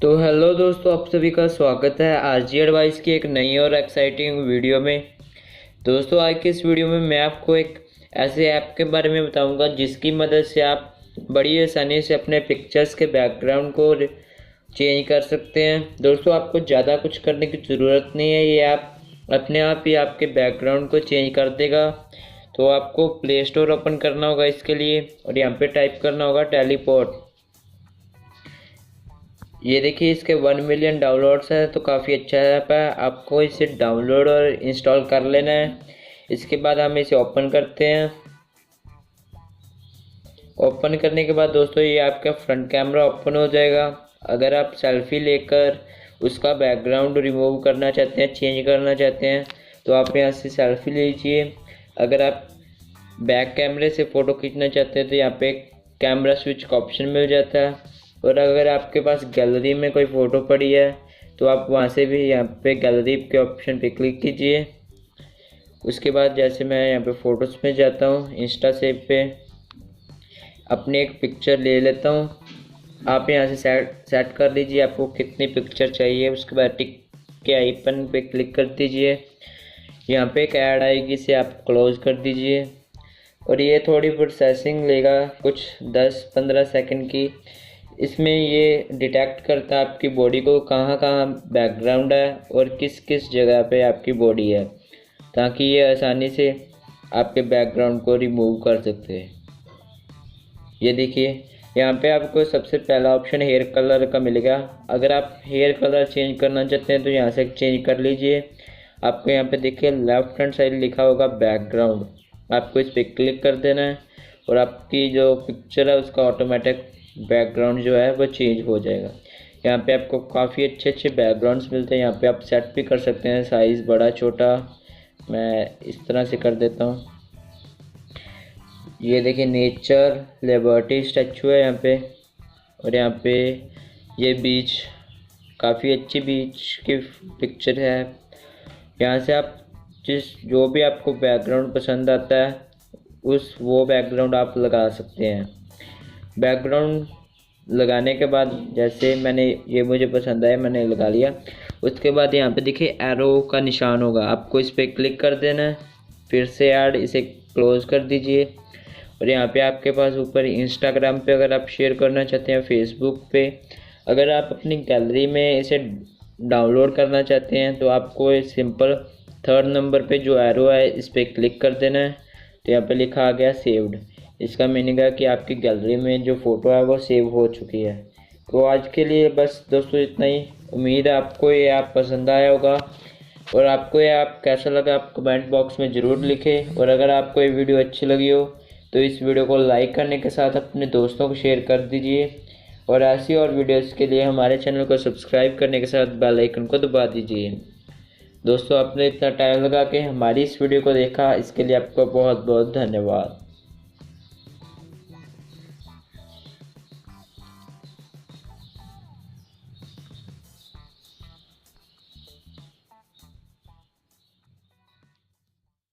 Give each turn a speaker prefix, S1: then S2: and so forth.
S1: तो हेलो दोस्तों, आप सभी का स्वागत है आरजी एडवाइस की एक नई और एक्साइटिंग वीडियो में। दोस्तों, आज के इस वीडियो में मैं आपको एक ऐसे ऐप के बारे में बताऊंगा जिसकी मदद से आप बड़ी आसानी से अपने पिक्चर्स के बैकग्राउंड को चेंज कर सकते हैं। दोस्तों, आपको ज़्यादा कुछ करने की ज़रूरत नहीं है, ये ऐप अपने आप ही आपके बैकग्राउंड को चेंज कर देगा। तो आपको प्ले स्टोर ओपन करना होगा इसके लिए और यहाँ पे टाइप करना होगा टेलीपोर्ट। ये देखिए, इसके 1 मिलियन डाउनलोड्स हैं, तो काफ़ी अच्छा ऐप है। आपको इसे डाउनलोड और इंस्टॉल कर लेना है। इसके बाद हम इसे ओपन करते हैं। ओपन करने के बाद दोस्तों, ये आपका फ्रंट कैमरा ओपन हो जाएगा। अगर आप सेल्फी लेकर उसका बैकग्राउंड रिमूव करना चाहते हैं, चेंज करना चाहते हैं, तो आप यहाँ से सेल्फी लीजिए। अगर आप बैक कैमरे से फ़ोटो खींचना चाहते हैं तो यहाँ पे कैमरा स्विच का ऑप्शन मिल जाता है। और अगर आपके पास गैलरी में कोई फ़ोटो पड़ी है तो आप वहाँ से भी यहाँ पे गैलरी के ऑप्शन पे क्लिक कीजिए। उसके बाद जैसे मैं यहाँ पे फ़ोटोज़ में जाता हूँ, इंस्टा सेव पे अपनी एक पिक्चर ले लेता हूँ। आप यहाँ से सेट कर लीजिए आपको कितनी पिक्चर चाहिए। उसके बाद टिक के आइकन पे क्लिक कर दीजिए। यहाँ पे एक ऐड आएगी, इसे आप क्लोज़ कर दीजिए और ये थोड़ी प्रोसेसिंग लेगा, कुछ 10-15 सेकंड की। इसमें ये डिटेक्ट करता है आपकी बॉडी को, कहाँ कहाँ बैकग्राउंड है और किस किस जगह पे आपकी बॉडी है, ताकि ये आसानी से आपके बैकग्राउंड को रिमूव कर सकते हैं। ये देखिए, यहाँ पे आपको सबसे पहला ऑप्शन हेयर कलर का मिलेगा। अगर आप हेयर कलर चेंज करना चाहते हैं तो यहाँ से चेंज कर लीजिए। आपको यहाँ पे देखिए लेफ्ट हैंड साइड लिखा होगा बैकग्राउंड, आपको इस पर क्लिक कर देना है और आपकी जो पिक्चर है उसका ऑटोमेटिक बैकग्राउंड जो है वो चेंज हो जाएगा। यहाँ पे आपको काफ़ी अच्छे अच्छे बैकग्राउंड्स मिलते हैं। यहाँ पे आप सेट भी कर सकते हैं, साइज़ बड़ा छोटा। मैं इस तरह से कर देता हूँ। ये देखिए, नेचर लिबर्टी स्टैचू है यहाँ पे। और यहाँ पे ये बीच, काफ़ी अच्छी बीच की पिक्चर है। यहाँ से आप जो भी आपको बैकग्राउंड पसंद आता है वो बैकग्राउंड आप लगा सकते हैं। बैकग्राउंड लगाने के बाद जैसे ये मुझे पसंद आया, मैंने लगा लिया। उसके बाद यहाँ पे देखिए एरो का निशान होगा, आपको इस पर क्लिक कर देना है। फिर से ऐड, इसे क्लोज़ कर दीजिए। और यहाँ पे आपके पास ऊपर इंस्टाग्राम पे अगर आप शेयर करना चाहते हैं, फेसबुक पे अगर आप अपनी गैलरी में इसे डाउनलोड करना चाहते हैं, तो आपको सिंपल 3rd नंबर पे जो एरो है इस पर क्लिक कर देना है। तो यहाँ पे लिखा आ गया सेव्ड। इसका मीनिंग है कि आपकी गैलरी में जो फ़ोटो है वो सेव हो चुकी है। तो आज के लिए बस दोस्तों इतना ही। उम्मीद है आपको ये ऐप पसंद आया होगा और आपको ये ऐप कैसा लगा आप कमेंट बॉक्स में ज़रूर लिखें। और अगर आपको ये वीडियो अच्छी लगी हो तो इस वीडियो को लाइक करने के साथ अपने दोस्तों को शेयर कर दीजिए। और ऐसी और वीडियोज़ के लिए हमारे चैनल को सब्सक्राइब करने के साथ बेल आइकन को दबा दीजिए। दोस्तों, आपने इतना टाइम लगा के हमारी इस वीडियो को देखा, इसके लिए आपका बहुत बहुत धन्यवाद।